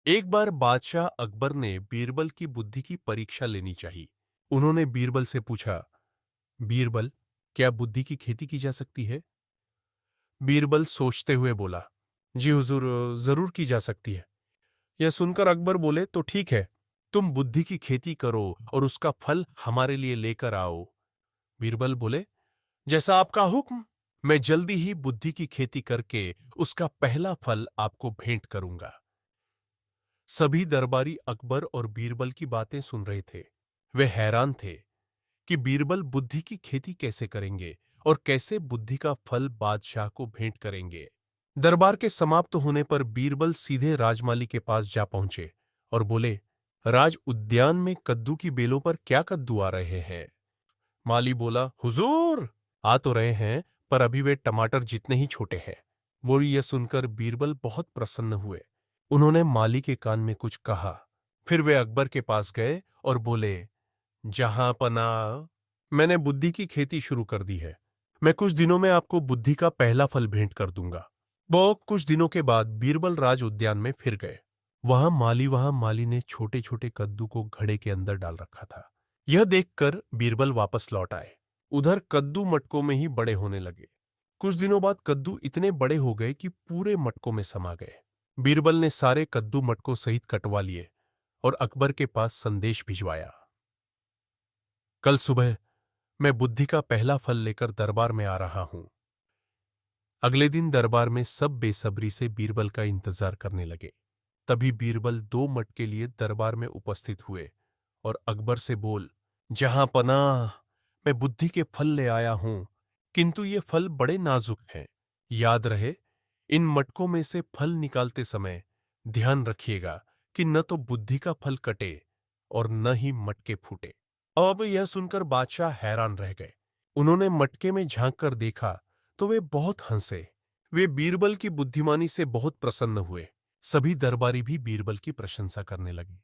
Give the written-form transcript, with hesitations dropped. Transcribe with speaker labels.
Speaker 1: एक बार बादशाह अकबर ने बीरबल की बुद्धि की परीक्षा लेनी चाहिए। उन्होंने बीरबल से पूछा, बीरबल, क्या बुद्धि की खेती की जा सकती है? बीरबल सोचते हुए बोला, जी हुजूर, जरूर की जा सकती है। यह सुनकर अकबर बोले, तो ठीक है, तुम बुद्धि की खेती करो और उसका फल हमारे लिए लेकर आओ। बीरबल बोले, जैसा आपका हुक्म। मैं जल्दी ही बुद्धि की खेती करके उसका पहला फल आपको भेंट करूंगा। सभी दरबारी अकबर और बीरबल की बातें सुन रहे थे। वे हैरान थे कि बीरबल बुद्धि की खेती कैसे करेंगे और कैसे बुद्धि का फल बादशाह को भेंट करेंगे। दरबार के समाप्त होने पर बीरबल सीधे राजमाली के पास जा पहुंचे और बोले, राज उद्यान में कद्दू की बेलों पर क्या कद्दू आ रहे हैं? माली बोला, हुजूर, आ तो रहे हैं, पर अभी वे टमाटर जितने ही छोटे हैं। बोली यह सुनकर बीरबल बहुत प्रसन्न हुए। उन्होंने माली के कान में कुछ कहा। फिर वे अकबर के पास गए और बोले, जहां पना, मैंने बुद्धि की खेती शुरू कर दी है। मैं कुछ दिनों में आपको बुद्धि का पहला फल भेंट कर दूंगा। वो कुछ दिनों के बाद बीरबल राज उद्यान में फिर गए। वहां माली ने छोटे छोटे कद्दू को घड़े के अंदर डाल रखा था। यह देखकर बीरबल वापस लौट आए। उधर कद्दू मटकों में ही बड़े होने लगे। कुछ दिनों बाद कद्दू इतने बड़े हो गए कि पूरे मटकों में समा गए। बीरबल ने सारे कद्दू मटकों सहित कटवा लिए और अकबर के पास संदेश भिजवाया, कल सुबह मैं बुद्धि का पहला फल लेकर दरबार में आ रहा हूं। अगले दिन दरबार में सब बेसब्री से बीरबल का इंतजार करने लगे। तभी बीरबल 2 मट के लिए दरबार में उपस्थित हुए और अकबर से बोल, जहां पनाह, मैं बुद्धि के फल ले आया हूं, किंतु ये फल बड़े नाजुक हैं। याद रहे, इन मटकों में से फल निकालते समय ध्यान रखिएगा कि न तो बुद्धि का फल कटे और न ही मटके फूटे। अब यह सुनकर बादशाह हैरान रह गए। उन्होंने मटके में झांक कर देखा तो वे बहुत हंसे। वे बीरबल की बुद्धिमानी से बहुत प्रसन्न हुए। सभी दरबारी भी बीरबल की प्रशंसा करने लगे।